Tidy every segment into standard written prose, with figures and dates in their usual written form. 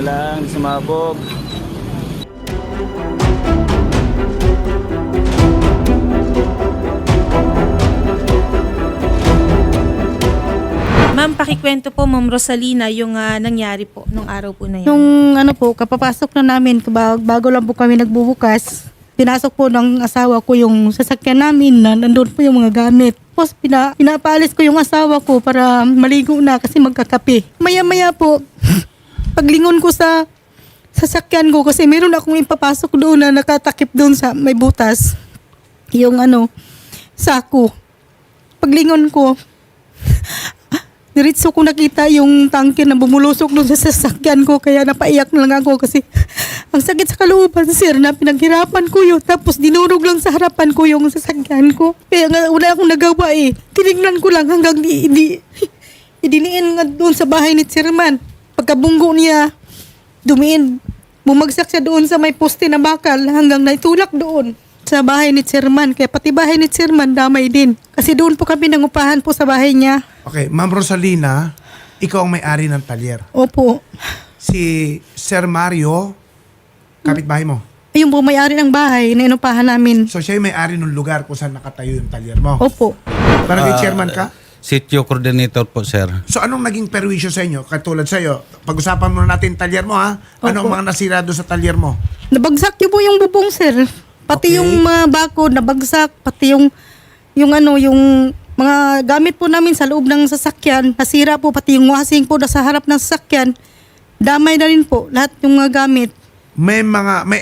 Sana lang, di sumabog. Ma'am, pakikwento po, Ma'am Rosalina, yung nangyari po nung araw po na yan. Nung kapapasok na namin, bago lang po kami nagbubukas, pinasok po ng asawa ko yung sasakyan namin na nandun po yung mga gamit. Tapos pinapaalis ko yung asawa ko para maligo na kasi magkakape. Maya-maya po, paglingon ko sa sasakyan ko kasi meron akong ipapasok doon na nakatakip doon sa may butas. Yung sako. Paglingon ko, diretso ko nakita yung tangke na bumulusok doon sa sasakyan ko kaya napaiyak na lang ako kasi ang sakit sa kalooban, sir, na pinaghirapan ko yun. Tapos dinurog lang sa harapan ko yung sasakyan ko. Kaya nga wala akong nagawa eh. Tinignan ko lang hanggang idiniin nga doon sa bahay ni Chairman. Pagkabunggo niya, dumiin. Bumagsak siya doon sa may poste na bakal hanggang naitulak doon sa bahay ni Chairman. Kaya pati bahay ni Chairman damay din. Kasi doon po kami nangupahan po sa bahay niya. Okay, Ma'am Rosalina, ikaw ang may-ari ng talyer. Opo. Si Sir Mario, kapitbahay mo. Ayun po, may-ari ng bahay na inupahan namin. So siya yung may-ari ng lugar kung saan nakatayo yung talyer mo. Opo. Barangay chairman ka? Sitio coordinator po, sir. So anong naging perwisyo sa inyo? Katulad sa iyo, pag-usapan muna natin talyer mo ha. Ano ang Opo. mga nasira doon sa talyer mo? Nabagsak niyo po yung bubong, sir. Pati Okay. yung mga bakod, nabagsak. Pati yung mga gamit po namin sa loob ng sasakyan. Nasira po, pati yung washing po sa harap ng sasakyan. Damay na rin po, lahat yung mga gamit. May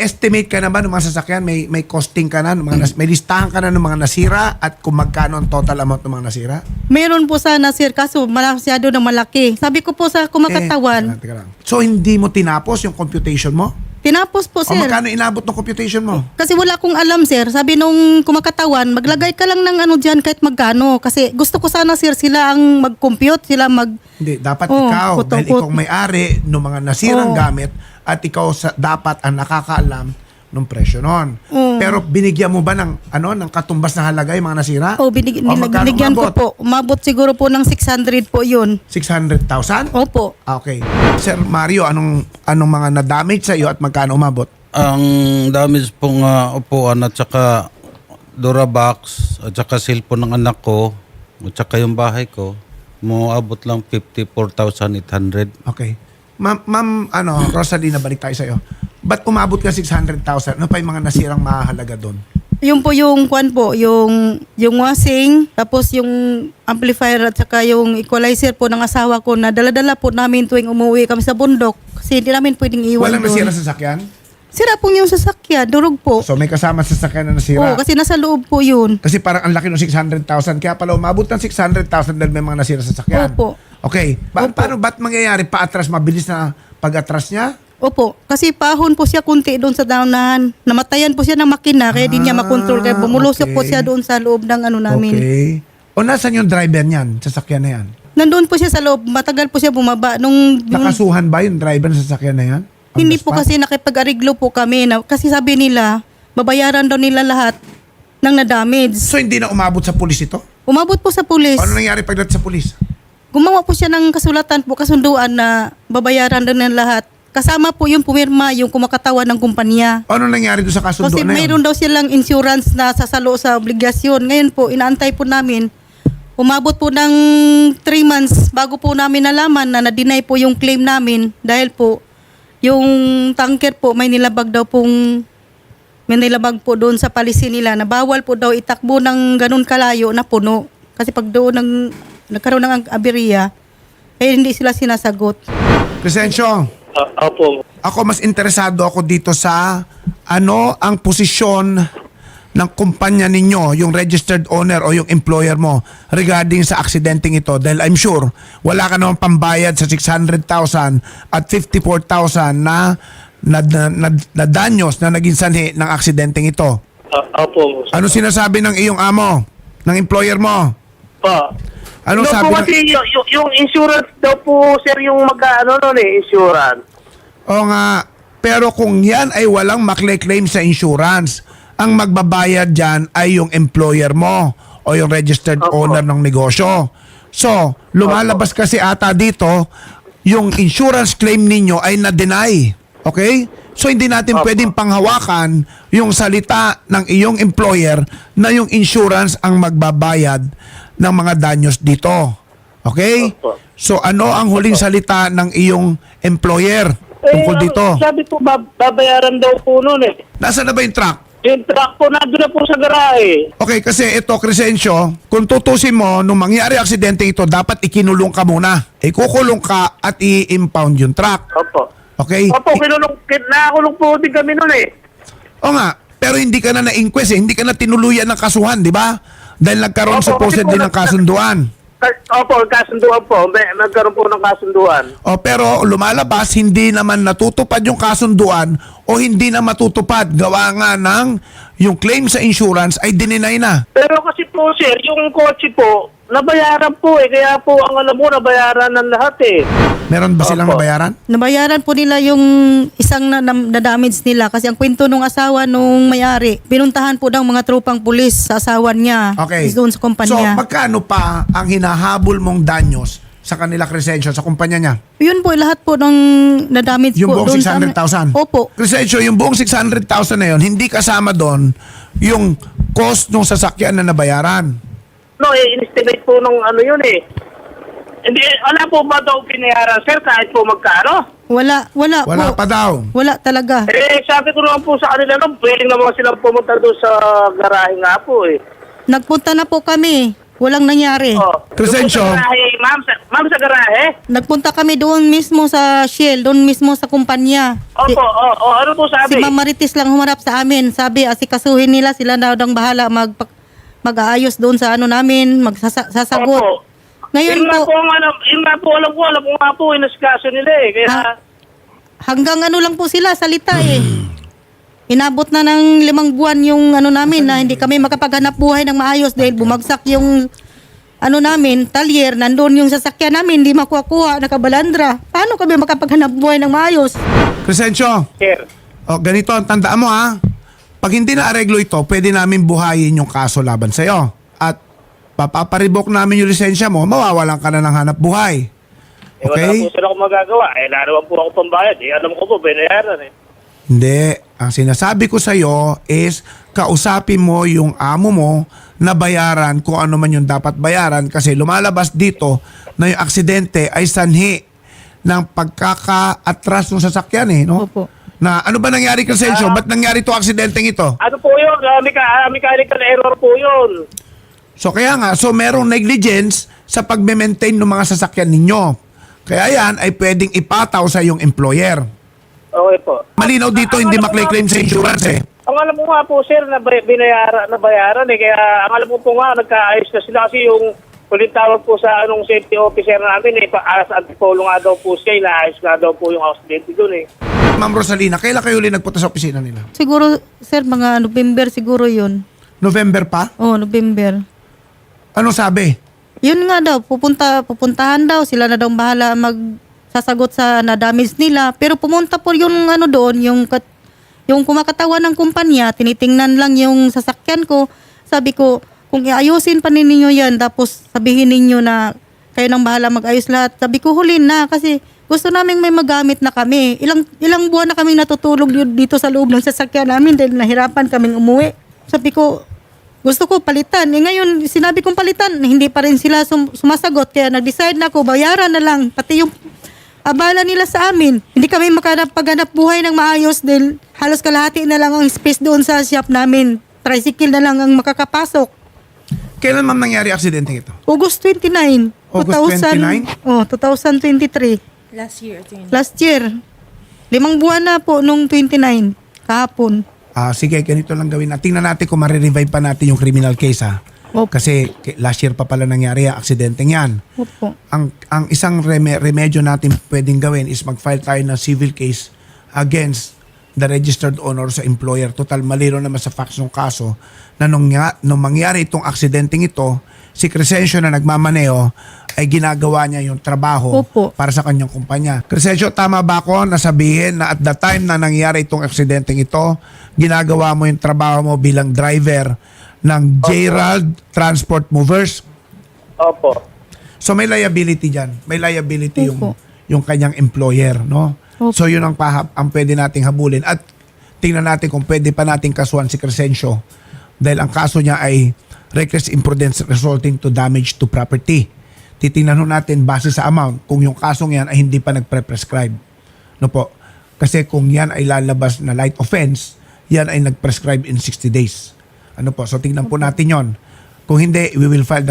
estimate ka na ba ng mga sasakyan? May costing ka na? May listahan ka na ng mga nasira at kung magkano ang total amount ng mga nasira? Meron po sana, sir, kaso masyado na malaki. Sabi ko po sa kumakatawan, Teka lang. So hindi mo tinapos yung computation mo? tinapos po, O sir. magkano inabot ng computation mo? Kasi wala akong alam, sir. Sabi nung kumakatawan, maglagay ka lang ng dyan kahit magkano. Kasi gusto ko sana, sir, sila ang mag-compute, sila Hindi, dapat Oh, ikaw, dahil putong-put. ikaw may-ari ng mga nasirang Oh. gamit at ikaw dapat ang nakakaalam ng presyo nun. Oh. Pero binigyan mo ba ng katumbas na halaga yung mga nasira? Magkano binigyan ko umabot? po. Umabot siguro po ng 600 po yun. 600,000? Opo. Okay. Sir Mario, anong mga na-damage sa iyo at magkano umabot? Ang damage pong upuan at saka Durabox at saka cellphone ng anak ko at saka yung bahay ko, moabot lang 54,800. Okay. Ma'am, Rosalina, balik tayo sa iyo. Ba't umabot ka 600,000? Ano pa yung mga nasirang mahalaga doon? Yun po yung yung washing, tapos yung amplifier at saka yung equalizer po ng asawa ko na dala-dala po namin tuwing umuwi kami sa bundok. Kasi hindi namin pwedeng iwan Walang doon. nasira sa sasakyan? Sira po yung sasakyan, durog po. So may kasama sa sasakyan na nasira? Oo, kasi nasa loob po yun. Kasi parang ang laki ng 600,000. Kaya pala umabot ng 600,000 dahil may mga nasira sa sasakyan. Opo. Okay. Paano ba't mangyayari? Paatras, mabilis na pag-atras niya? Opo, kasi pahon po siya kunti doon sa daunahan. Namatayan po siya ng makina, kaya di niya makontrol. Kaya bumulusok po okay. siya doon sa loob ng namin. Okay. O nasan yung driver niyan? Sasakyan na yan? Nandoon po siya sa loob, matagal po siya bumaba. Nakasuhan ba yung driver ng sasakyan na yan? On Hindi the po spot? kasi nakipag-ariglo po kami. Kasi sabi nila, babayaran daw nila lahat ng na-damage. So hindi na umabot sa pulis ito? Umabot po sa pulis. Ano nangyari pagdating sa pulis? Gumawa po siya ng kasulatan po, kasunduan na babayaran daw ng lahat. Kasama po yung pumirma, yung kumakatawan ng kumpanya. Ano nangyari doon sa kasundo Kasi na yun? mayroon daw silang insurance na sasalo sa obligasyon. Ngayon po, inaantay po namin. Umabot po ng 3 months bago po namin nalaman na na-deny po yung claim namin. Dahil po, yung tanker po, may nilabag po doon sa policy nila na bawal po daw itakbo ng ganun kalayo na puno. Kasi pag doon nagkaroon ng aberya, eh hindi sila sinasagot. Presensyo, Opo. ako mas interesado ako dito sa ano ang posisyon ng kumpanya ninyo, yung registered owner o yung employer mo regarding sa aksidenteng ito. Dahil I'm sure wala ka naman pambayad sa 600,000 at 54,000 na danyos na naging sanhi ng aksidenteng ito. Opo. Ano sinasabi ng iyong amo, ng employer mo? Pa. Anong No, sabi po kasi yung insurance daw po, sir, yung insurance. O nga, pero kung yan ay walang makle-claim sa insurance, ang magbabayad dyan ay yung employer mo o yung registered Opo. owner ng negosyo. So, lumalabas kasi ata dito, yung insurance claim ninyo ay na-deny. Okay? So hindi natin pwedeng panghawakan yung salita ng iyong employer na yung insurance ang magbabayad ng mga danyos dito. Okay? Opo. So ano ang huling salita ng iyong employer tungkol dito? Sabi po, babayaran daw po nun eh. Nasaan na ba yung truck? Yung truck po, nandun na po sa garahe. Okay, kasi ito, Crescencio, kung tutusin mo, nung mangyari aksidente ito, dapat ikinulong ka muna. Kukulong ka at i-impound yung truck. Opo. Okay? Opo, nakakulong po din kami nun eh. O nga, pero hindi ka na na-inquest hindi ka na tinuluyan ng kasuhan, di ba? Dahil nagkaroon Opo, supposedly kasi po ng kasunduan. Opo, kasunduan po. Nagkaroon po ng kasunduan. O pero lumalabas, hindi naman natutupad yung kasunduan o hindi na matutupad. Gawa nga ng yung claim sa insurance ay dininay na. Pero kasi po, sir, yung kotse po, nabayaran po eh. Kaya po, ang alam mo, nabayaran ng lahat eh. Meron ba silang Opo. nabayaran? Nabayaran po nila yung isang na-damage nila kasi ang kwento nung asawa nung may-ari, pinuntahan po ng mga tropang pulis sa asawa niya Okay. doon sa So kumpanya. magkano pa ang hinahabol mong danyos sa kanila Crescencio, sa kumpanya niya? Yun po, lahat po ng na-damage Yung po. buong doon sa- 600,000? Opo. Crescencio, yung buong 600,000 na yun, hindi kasama doon yung cost ng sasakyan na nabayaran. No, in-estimate po nung ano yun eh. Hindi, wala po ba daw pinayaran, sir, kahit po magkano? Wala Wala po. pa daw. Wala talaga. Eh, sabi ko naman po sa kanila, no, pwede naman silang pumunta doon sa garahe nga po eh. Nagpunta na po kami. Walang nangyari. Oh. Crescencio. Doon po sa garahe, ma'am, sa garahe? Nagpunta kami doon mismo sa Shell, doon mismo sa kumpanya. Opo, ano po Si sabi? Ma'am Marites lang humarap sa amin. Sabi, asikasuhin nila, sila daw ang bahala mag-aayos doon sa ano namin, magsasagot. Opo. Ngayon Yun nga po, alam ko nga po, inaskaso nila eh. Kaya, hanggang ano lang po sila, salita eh. Inabot na ng 5 buwan yung ano namin na hindi kami makapaghanap buhay ng maayos dahil bumagsak yung ano namin, talyer, nandun yung sasakyan namin, hindi makuha-kuha, nakabalandra. Paano kami makapaghanap buhay ng maayos? Crescencio, sir, ganito, tandaan mo ha. Pag hindi na areglo ito, pwede namin buhayin yung kaso laban sa'yo. At papaparibok namin yung lisensya mo, mawawalan ka na ng hanap buhay. wala Okay? po sila akong magagawa. Eh, larawan po ako pambayad. Eh, alam ko po, binayaran eh. Hindi. Ang sinasabi ko sa'yo is kausapin mo yung amo mo na bayaran kung ano man yung dapat bayaran kasi lumalabas dito na yung aksidente ay sanhi ng pagkaka-atras ng sasakyan eh. No? Opo. Na ano ba nangyari, Crescencio? Ba't nangyari itong aksidenteng ito? Ano po yun? Mechanical error po yun. So kaya nga, so merong negligence sa pagme-maintain ng mga sasakyan ninyo. Kaya yan ay pwedeng ipataw sa yung employer. Okay po. Malinaw dito, hindi maklaim sa insurance eh. Ang alam ko nga po, sir, na nabayaran eh. Kaya ang alam ko po nga, nagkaayos na sila kasi yung ulit tawag po sa anong safety officer namin eh. Alas antipolo nga daw po siya, inaayos nga daw po yung accident doon eh. Ma'am Rosalina, kailan kayo ulit nagpunta sa opisina nila? Siguro, sir, mga November siguro yun. November pa? Oh, November. Anong sabi? Yun nga daw, pupuntahan daw. Sila na daw bahala magsasagot sa na-damage nila. Pero pumunta po yung ano doon, yung kumakatawan ng kumpanya, tinitingnan lang yung sasakyan ko. Sabi ko, kung iayusin pa ninyo yan, tapos sabihin ninyo na kayo nang bahala mag-ayos lahat. Sabi ko, hulin na kasi gusto namin may magamit na kami. Ilang buwan na kaming natutulog dito sa loob ng sasakyan namin dahil nahirapan kaming umuwi. Sabi ko, gusto ko palitan. Ngayon, sinabi kong palitan, hindi pa rin sila sumasagot. Kaya nag-decide na ako, bayaran na lang. Pati yung abala nila sa amin. Hindi kami makapaghanap buhay ng maayos dahil halos kalahati na lang ang space doon sa shop namin. Tricycle na lang ang makakapasok. Kailan ma'am nangyari aksidente ito? August 29. August 29? 2023. Last year, ito yun. Last year. 5 buwan na po nung 29. Kahapon. Sige, ganito lang gawin. Tingnan natin kung marirevive pa natin yung criminal case ha. Opo. Kasi last year pa pala nangyari ang aksidenteng yan. Opo. Ang isang remedyo natin pwedeng gawin is mag-file tayo ng civil case against the registered owner sa employer. Total malino naman sa facts ng kaso na nung mangyari itong aksidenteng ito, si Crescencio na nagmamaneho ay ginagawa niya yung trabaho Opo. para sa kanyang kumpanya. Crescencio, tama ba ako na sabihin na at the time na nangyari itong aksidenteng ito, ginagawa mo yung trabaho mo bilang driver ng Gerald Transport Movers? Opo. So may liability dyan. May liability Opo. yung kanyang employer, no? Opo. So yun ang pwede nating habulin at tingnan natin kung pwede pa nating kasuhan si Crescencio dahil ang kaso niya ay reckless imprudence resulting to damage to property. Titingnan ho natin base sa amount kung yung kasong yan ay hindi pa nagpre-prescribe. No po? Kasi kung yan ay lalabas na light offense, yan ay nag-prescribe in 60 days. Ano po? So tingnan po natin yon. Kung hindi, we will file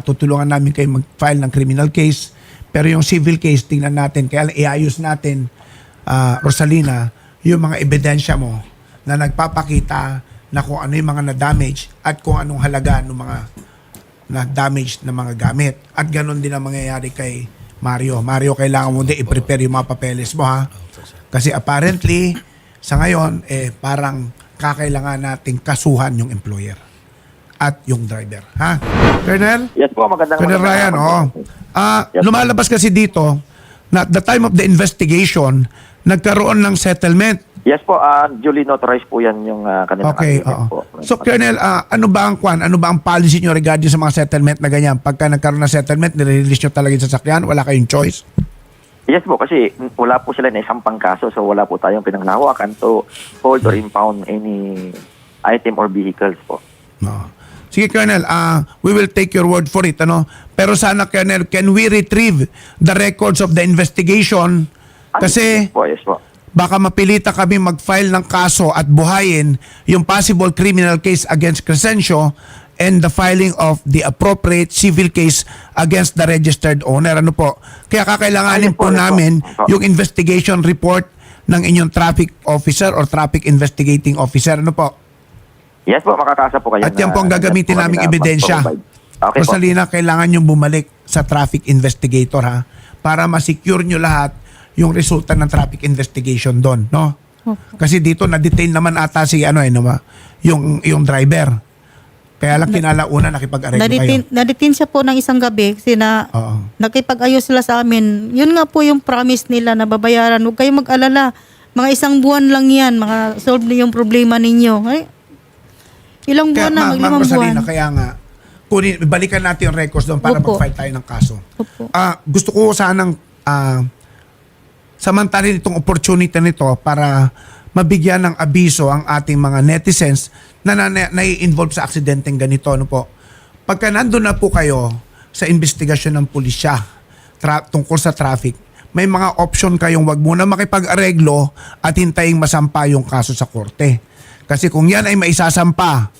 tutulungan namin kayo mag-file ng criminal case. Pero yung civil case, tingnan natin. Kaya iayos natin, Rosalina, yung mga ebidensya mo na nagpapakita na kung ano yung mga na-damage at kung anong halaga ng mga na-damage na mga gamit. At ganun din ang mangyayari kay Mario. Mario, kailangan mo din i-prepare yung mga papeles mo, ha? Kasi apparently, sa ngayon, parang kakailangan nating kasuhan yung employer at yung driver. Ha? Colonel? Yes po, magandang Colonel Ryan, Yes, lumalabas kasi dito na at the time of the investigation, nagkaroon ng settlement. Yes po, duly notarized po yan yung kanilang Okay, agreement oo. po. So, Colonel, ano ba ang policy nyo regarding sa mga settlement na ganyan? Pagka nagkaroon ng settlement, nire-release nyo talaga yung sasakyan? Wala kayong choice? Yes po, kasi wala po sila na isang pangkaso, so wala po tayong pinangnahawakan to hold or impound any item or vehicles po. No. Sige, Colonel, we will take your word for it. Ano? Pero sana, Colonel, can we retrieve the records of the investigation? Kasi Yes po. baka mapilita kami mag-file ng kaso at buhayin yung possible criminal case against Crescencio and the filing of the appropriate civil case against the registered owner. Ano po? Kaya kakailanganin Ayun po, po ayun po. namin Opo. yung investigation report ng inyong traffic officer or traffic investigating officer. Ano po? Yes po, makakasa po kayo. At yan po ang gagamitin naming ebidensya. Okay po. Rosalina, kailangan yung bumalik sa traffic investigator, ha? Para ma-secure nyo lahat yung resulta ng traffic investigation doon, no? Kasi dito na-detain naman ata si yung driver. Kaya lang kinalauna nakipag-areglo kayo. Na-detain siya po ng isang gabi kasi Oo. nakipag-ayos sila sa amin. Yun nga po yung promise nila na babayaran. Huwag kayong mag-alala. Mga isang buwan lang yan. Solve na yung problema ninyo. Ay, ilang Kaya buwan na, Ma'am limang Rosalina, buwan. kaya nga balikan natin yung records doon para Opo. mag-file tayo ng kaso. Opo. Gusto ko sanang samantalin itong opportunity nito para mabigyan ng abiso ang ating mga netizens na nai-involve sa aksidenteng ganito. Ano po? Pagka nandun na po kayo sa investigasyon ng pulisya tungkol sa traffic, may mga option kayong wag muna makipag-areglo at hintayin masampa yung kaso sa korte. Kasi kung yan ay maisasampa,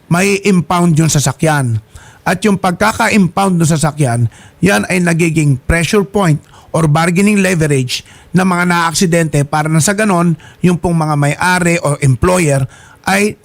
may impound yung sasakyan. At yung pagkaka-impound ng sasakyan, yan ay nagiging pressure point or bargaining leverage ng mga naaaksidente para na sa ganon, yung pong mga may-ari o employer ay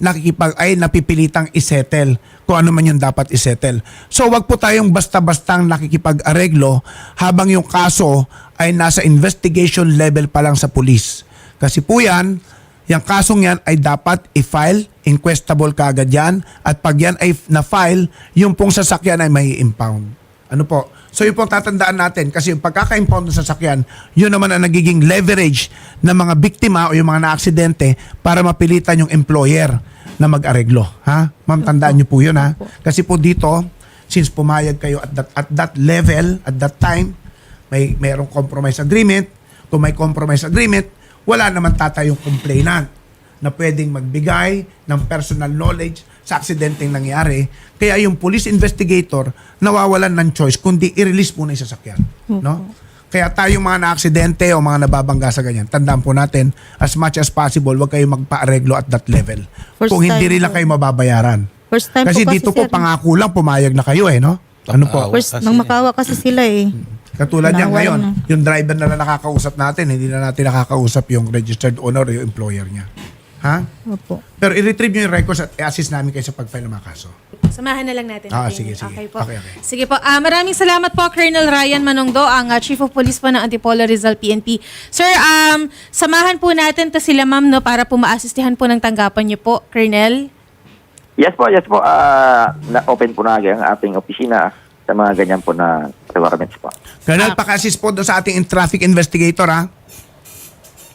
napipilitang isettle kung ano man yung dapat isettle. So wag po tayong basta-bastang nakikipag-areglo habang yung kaso ay nasa investigation level pa lang sa police. Kasi po yan, yung kasong yan ay dapat i-file, inquestable kagad yan, at pag yan ay na-file, yung pong sasakyan ay may impound. Ano po? So yung pong tatandaan natin, kasi yung pagkaka-impound ng sasakyan, yun naman ang nagiging leverage ng mga biktima o yung mga na-aksidente para mapilitan yung employer na mag-areglo. Ha? Ma'am, tandaan nyo po yun, ha? Kasi po dito, since pumayag kayo at that level, at that time, mayroong compromise agreement. Kung may compromise agreement, wala naman tatayong complainant na pwedeng magbigay ng personal knowledge sa aksidenteng nangyari. Kaya yung police investigator nawawalan ng choice kundi i-release muna yung sasakyan. No? Kaya tayong mga na-aksidente o mga nababangga sa ganyan, tandaan po natin, as much as possible, huwag kayong magpa-areglo at that level. First Kung hindi time rin lang po. kayo mababayaran. First time Kasi po dito po, sir. pangako lang, pumayag na kayo no? Ano po? First, nang makawa kasi sila eh. Katulad niyan Nawalan ngayon, na. yung driver na nakakausap natin, hindi na natin nakakausap yung registered owner o yung employer niya. Ha? Opo. Pero i-retrieve nyo yung records at i-assist namin kayo sa pag-file ng mga kaso. Samahan na lang natin. Sige. Okay po. Okay. Sige po. Maraming salamat po, Colonel Ryan Manongdo, ang Chief of Police po ng Antipolo Rizal PNP. Sir, samahan po natin to sila ma'am no, para po maasistihan po ng tanggapan niyo po, Colonel. Yes po. Na-open po na ang ating opisina sa mga ganyan po na requirements po. Colonel, paka-assist po doon sa ating traffic investigator, ha?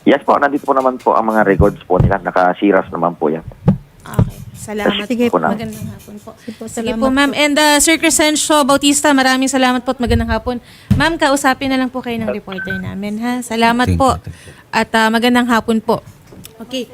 Yes po, nandito po naman po ang mga records po nila. Nakasiras naman po yan. Okay. Salamat Sige po. po. Magandang hapon po. Sige salamat po, ma'am. And Sir Crescencio Bautista, maraming salamat po at magandang hapon. Ma'am, kausapin na lang po kayo ng reporter namin, ha? Salamat Thank po. you, thank you. At magandang hapon po. Okay.